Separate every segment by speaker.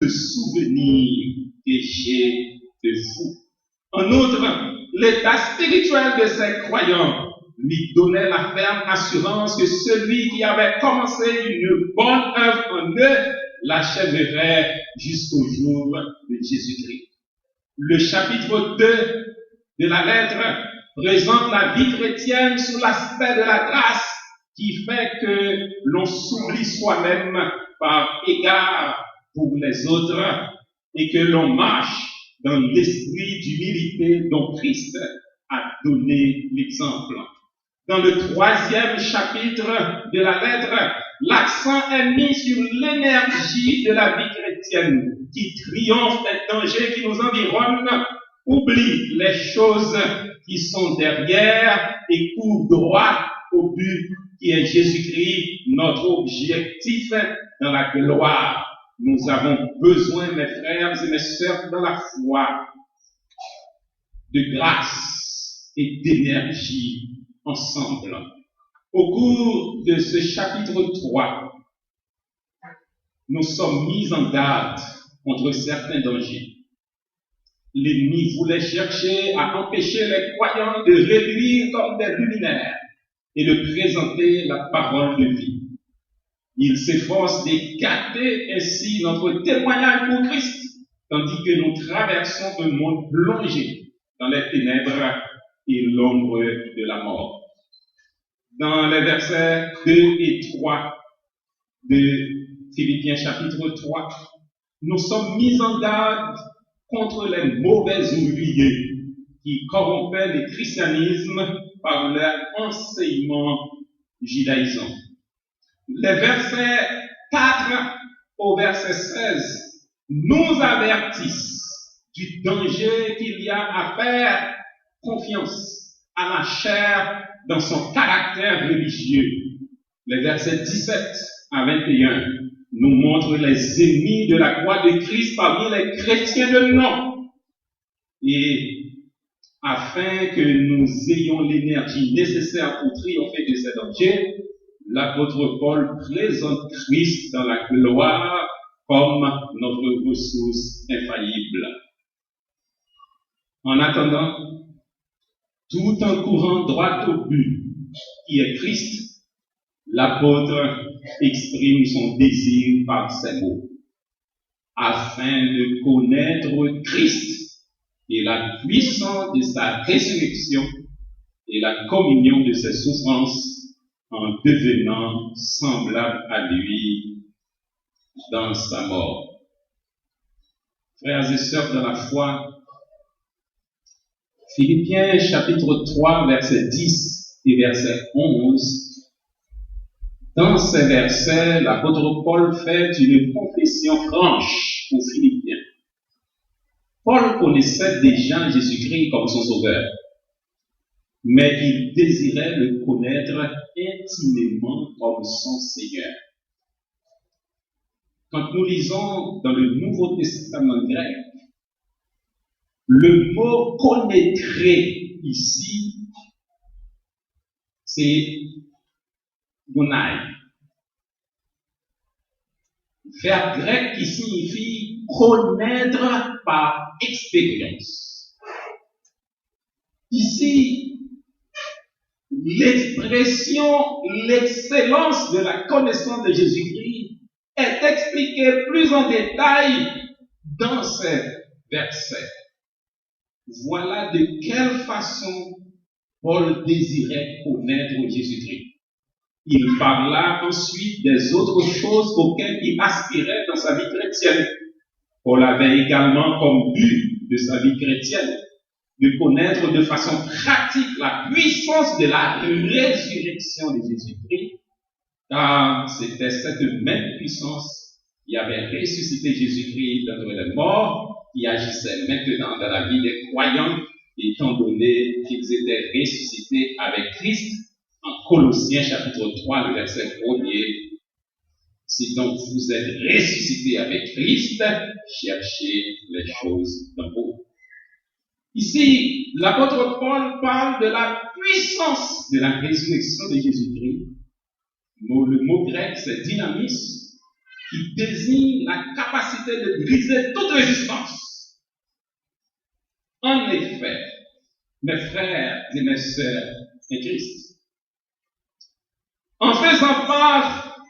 Speaker 1: le souvenir que j'ai de vous. En outre, l'état spirituel de ces croyants lui donnait la ferme assurance que celui qui avait commencé une bonne œuvre en eux l'achèverait jusqu'au jour de Jésus-Christ. Le chapitre 2 de la lettre présente la vie chrétienne sous l'aspect de la grâce qui fait que l'on s'oublie soi-même par égard pour les autres et que l'on marche dans l'esprit d'humilité dont Christ a donné l'exemple. Dans le 3e chapitre de la lettre, l'accent est mis sur l'énergie de la vie chrétienne qui triomphe des dangers qui nous environnent, oublie les choses qui sont derrière et court droit au but qui est Jésus-Christ, notre objectif dans la gloire. Nous avons besoin, mes frères et mes sœurs, dans la foi, de grâce et d'énergie ensemble. Au cours de ce chapitre 3, nous sommes mis en garde contre certains dangers. L'ennemi voulait chercher à empêcher les croyants de réduire comme des luminaires et de présenter la parole de vie. Il s'efforce de gâter ainsi notre témoignage pour Christ, tandis que nous traversons un monde plongé dans les ténèbres et l'ombre de la mort. Dans les versets 2 et 3 de Philippiens chapitre 3, nous sommes mis en garde contre les mauvais ouvriers qui corrompaient le christianisme par leur enseignement judaïsant. Les versets 4 au verset 16 nous avertissent du danger qu'il y a à faire confiance à la chair dans son caractère religieux. Les versets 17 à 21 nous montrent les ennemis de la croix de Christ parmi les chrétiens de nom. Et afin que nous ayons l'énergie nécessaire pour triompher de ces dangers, l'apôtre Paul présente Christ dans la gloire comme notre ressource infaillible. En attendant, tout en courant droit au but, qui est Christ, l'apôtre exprime son désir par ces mots, afin de connaître Christ et la puissance de sa résurrection et la communion de ses souffrances en devenant semblable à lui dans sa mort. Frères et sœurs de la foi, Philippiens chapitre 3, verset 10 et verset 11, dans ces versets, l'apôtre Paul fait une confession franche aux Philippiens. Paul connaissait déjà Jésus-Christ comme son sauveur, mais il désirait le connaître intimement comme son Seigneur. Quand nous lisons dans le Nouveau Testament grec, le mot connaîtrer ici, c'est gonai. Verbe grec qui signifie connaître par expérience. Ici, l'expression, l'excellence de la connaissance de Jésus-Christ est expliquée plus en détail dans ces versets. Voilà de quelle façon Paul désirait connaître Jésus-Christ. Il parla ensuite des autres choses auxquelles il aspirait dans sa vie chrétienne. Paul avait également comme but de sa vie chrétienne de connaître de façon pratique la puissance de la résurrection de Jésus-Christ, car c'était cette même puissance qui avait ressuscité Jésus-Christ d'entre les morts, qui agissait maintenant dans la vie des croyants, étant donné qu'ils étaient ressuscités avec Christ. En Colossiens chapitre 3, le verset 1er, si donc vous êtes ressuscités avec Christ, cherchez les choses d'en haut. Ici, l'apôtre Paul parle de la puissance de la résurrection de Jésus-Christ. Le mot grec, c'est dynamis, qui désigne la capacité de briser toute résistance. En effet, mes frères et mes sœurs en Christ, en faisant part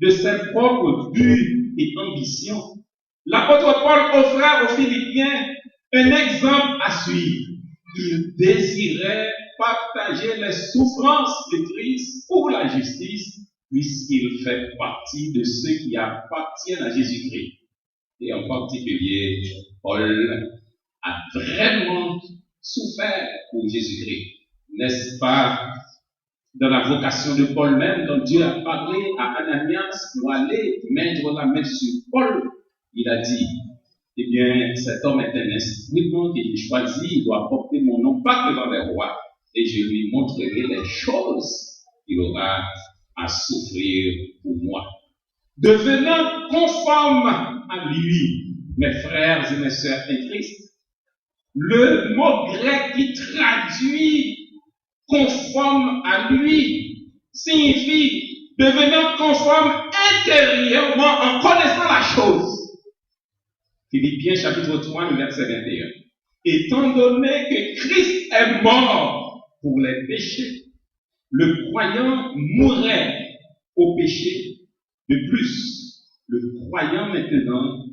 Speaker 1: de ses propres buts et ambitions, l'apôtre Paul offrait aux Philippiens un exemple à suivre. Il désirait partager les souffrances de Christ pour la justice, puisqu'il fait partie de ceux qui appartiennent à Jésus-Christ. Et en particulier, Paul a vraiment souffert pour Jésus-Christ. N'est-ce pas dans la vocation de Paul même, quand Dieu a parlé à Ananias pour aller mettre la main sur Paul, il a dit, eh bien, cet homme est un instrument que j'ai choisi, il doit porter mon nom pas devant les rois, et je lui montrerai les choses qu'il aura à souffrir pour moi. Devenant conforme à lui, mes frères et mes sœurs en Christ, le mot grec qui traduit conforme à lui signifie devenant conforme intérieurement en connaissant la chose. Philippiens chapitre 3, le verset 21. Étant donné que Christ est mort pour les péchés, le croyant mourrait au péché. De plus, le croyant maintenant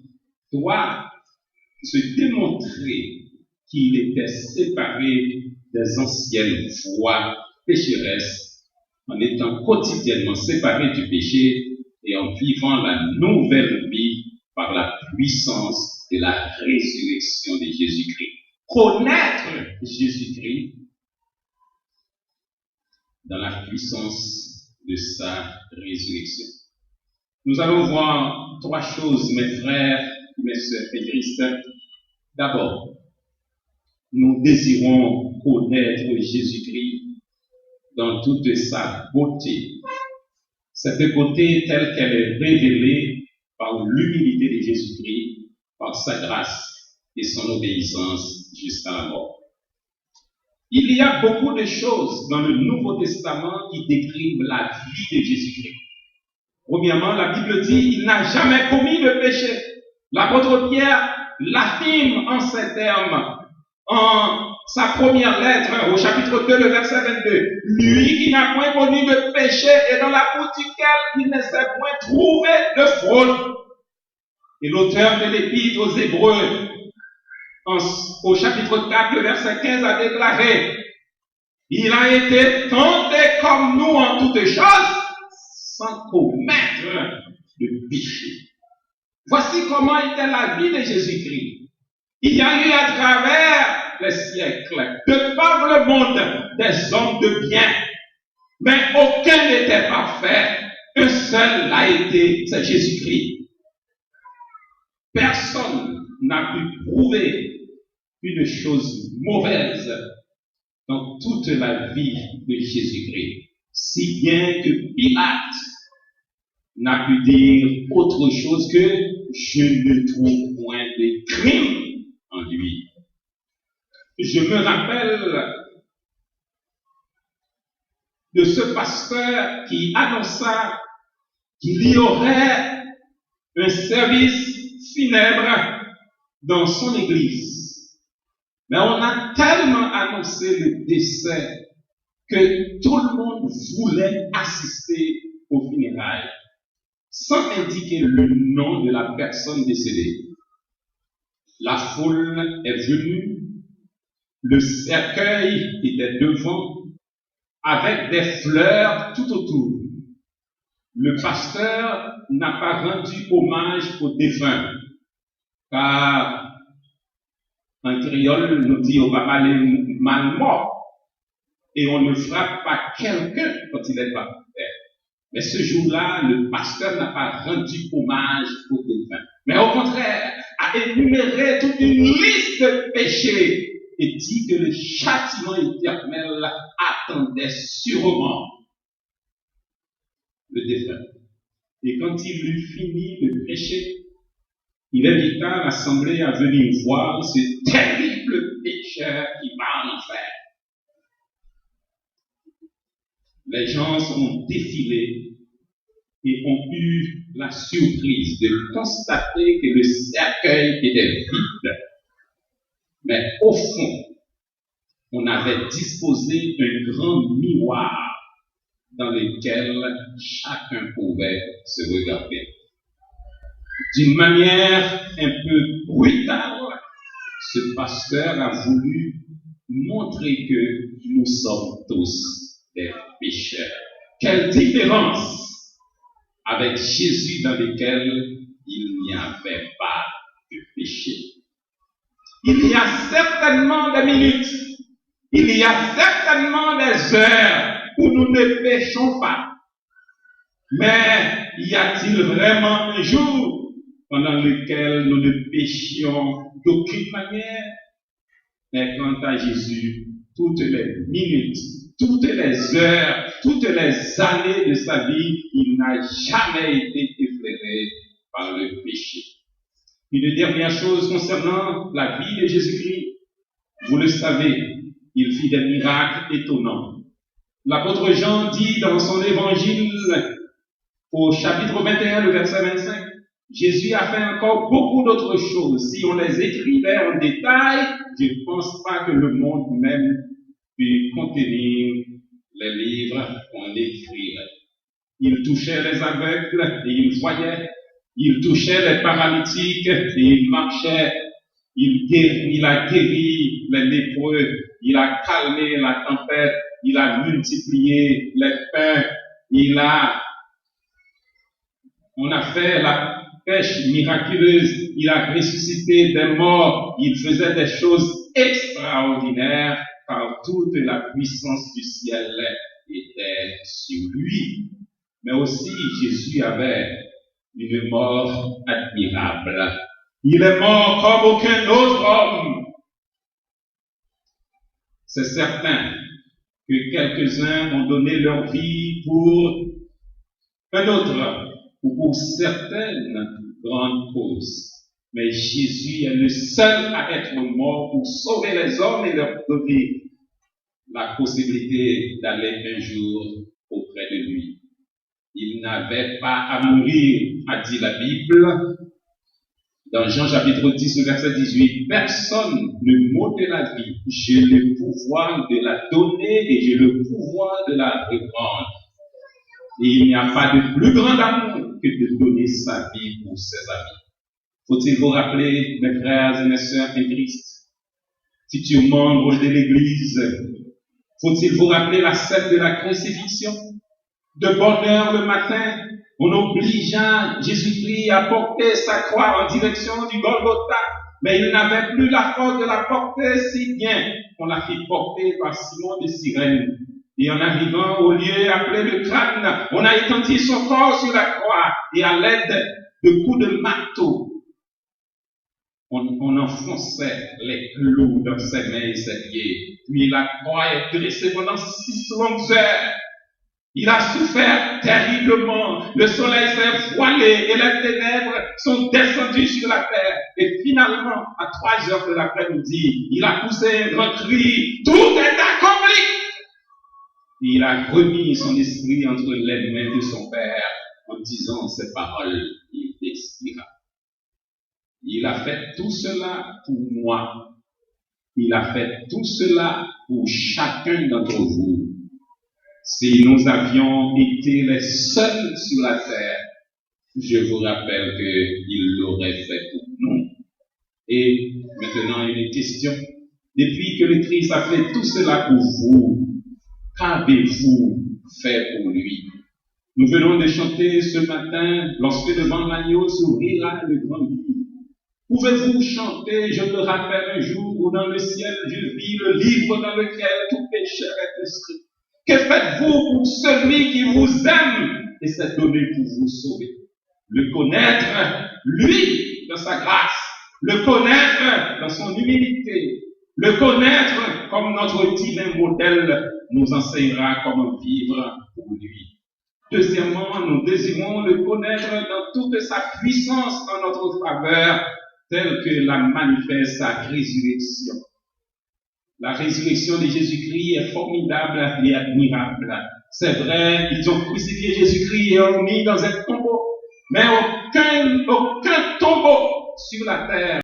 Speaker 1: doit se démontrer qu'il était séparé des anciennes voies pécheresses en étant quotidiennement séparé du péché et en vivant la nouvelle vie par la puissance de la résurrection de Jésus-Christ. Connaître Jésus-Christ dans la puissance de sa résurrection. Nous allons voir trois choses, mes frères, mes sœurs et Christ. D'abord, nous désirons connaître Jésus-Christ dans toute sa beauté. Cette beauté telle qu'elle est révélée par l'humilité de Jésus-Christ, par sa grâce et son obéissance jusqu'à la mort. Il y a beaucoup de choses dans le Nouveau Testament qui décrivent la vie de Jésus-Christ. Premièrement, la Bible dit qu'il n'a jamais commis de péché. L'apôtre Pierre l'affirme en ces termes, en sa première lettre, au chapitre 2, le verset 22. Lui qui n'a point connu de péché et dans la bouche duquel il ne s'est point trouvé de fraude. Et l'auteur de l'épître aux Hébreux, au chapitre 4, le verset 15, a déclaré, il a été tenté comme nous en toutes choses, sans commettre de péché. Voici comment était la vie de Jésus-Christ. Il y a eu à travers les siècles, de par le monde, des hommes de bien, mais aucun n'était parfait. Un seul a été, c'est Jésus-Christ. Personne n'a pu prouver une chose mauvaise dans toute la vie de Jésus-Christ, si bien que Pilate n'a pu dire autre chose que je ne trouve point de crime en lui. Je me rappelle de ce pasteur qui annonça qu'il y aurait un service funèbre dans son église. Mais on a tellement annoncé le décès que tout le monde voulait assister aux funérailles, sans indiquer le nom de la personne décédée. La foule est venue, le cercueil était devant, avec des fleurs tout autour. Le pasteur n'a pas rendu hommage aux défunts, car en créole, nous dit on va parler mal mort, et on ne frappe pas quelqu'un quand il est pas terre. Mais ce jour-là, le pasteur n'a pas rendu hommage aux défunts, mais au contraire, a énuméré toute une liste de péchés et dit que le châtiment éternel attendait sûrement le défunt. Et quand il eut fini de prêcher, il invita l'assemblée à venir voir ce terrible pécheur qui va en enfer. Les gens sont défilés et ont eu la surprise de constater que le cercueil était vide. Mais au fond, on avait disposé un grand miroir dans lequel chacun pouvait se regarder. D'une manière un peu brutale, ce pasteur a voulu montrer que nous sommes tous des pécheurs. Quelle différence avec Jésus dans lequel il n'y avait pas de péché. Il y a certainement des minutes, il y a certainement des heures où nous ne péchons pas. Mais y a-t-il vraiment un jour pendant lequel nous ne péchions d'aucune manière? Mais quant à Jésus, toutes les minutes, toutes les heures, toutes les années de sa vie, il n'a jamais été effleuré par le péché. Une dernière chose concernant la vie de Jésus-Christ. Vous le savez, il fit des miracles étonnants. L'apôtre Jean dit dans son évangile, au chapitre 21, le verset 25, Jésus a fait encore beaucoup d'autres choses. Si on les écrivait en détail, je ne pense pas que le monde même puisse contenir les livres qu'on écrirait. Il touchait les aveugles et il voyait. Il touchait les paralytiques et il marchait. Il a guéri les lépreux. Il a calmé la tempête. Il a multiplié les pains. On a fait la pêche miraculeuse. Il a ressuscité des morts. Il faisait des choses extraordinaires car toute la puissance du ciel était sur lui. Mais aussi, Jésus avait une mort admirable. Il est mort comme aucun autre homme. C'est certain que quelques-uns ont donné leur vie pour un autre ou pour certaines grandes causes. Mais Jésus est le seul à être mort pour sauver les hommes et leur donner la possibilité d'aller un jour auprès de lui. Il n'avait pas à mourir, a dit la Bible. Dans Jean chapitre 10, verset 18, personne ne m'ôte la vie. J'ai le pouvoir de la donner et j'ai le pouvoir de la reprendre. Et il n'y a pas de plus grand amour que de donner sa vie pour ses amis. Faut-il vous rappeler, mes frères et mes sœurs en Christ, futurs membres de l'Église, faut-il vous rappeler la scène de la crucifixion? De bonne heure le matin, en obligeant Jésus-Christ à porter sa croix en direction du Golgotha, mais il n'avait plus la force de la porter si bien qu'on l'a fait porter par Simon de Cyrène. Et en arrivant au lieu appelé le crâne, on a étendu son corps sur la croix et à l'aide de coups de marteau, on enfonçait les clous dans ses mains et ses pieds. Puis la croix est dressée pendant 6 longues heures. Il a souffert terriblement. Le soleil s'est voilé et les ténèbres sont descendues sur la terre. Et finalement, à 3 heures de l'après-midi, il a poussé un grand cri. Tout est accompli! Et il a remis son esprit entre les mains de son Père en disant ces paroles. Il expira. Il a fait tout cela pour moi. Il a fait tout cela pour chacun d'entre vous. Si nous avions été les seuls sur la terre, je vous rappelle qu'il l'aurait fait pour nous. Et maintenant, une question. Depuis que le Christ a fait tout cela pour vous, qu'avez-vous fait pour lui? Nous venons de chanter ce matin, lorsque devant l'agneau s'ouvrira le grand livre. Pouvez-vous chanter, je me rappelle un jour où dans le ciel je vis le livre dans lequel tout pécheur est inscrit. Que faites-vous pour celui qui vous aime et s'est donné pour vous sauver? Le connaître, lui, dans sa grâce. Le connaître dans son humilité. Le connaître comme notre divin modèle nous enseignera comment vivre pour lui. Deuxièmement, nous désirons le connaître dans toute sa puissance en notre faveur, telle que la manifeste sa résurrection. La résurrection de Jésus-Christ est formidable et admirable. C'est vrai, ils ont crucifié Jésus-Christ et ont mis dans un tombeau. Mais aucun tombeau sur la terre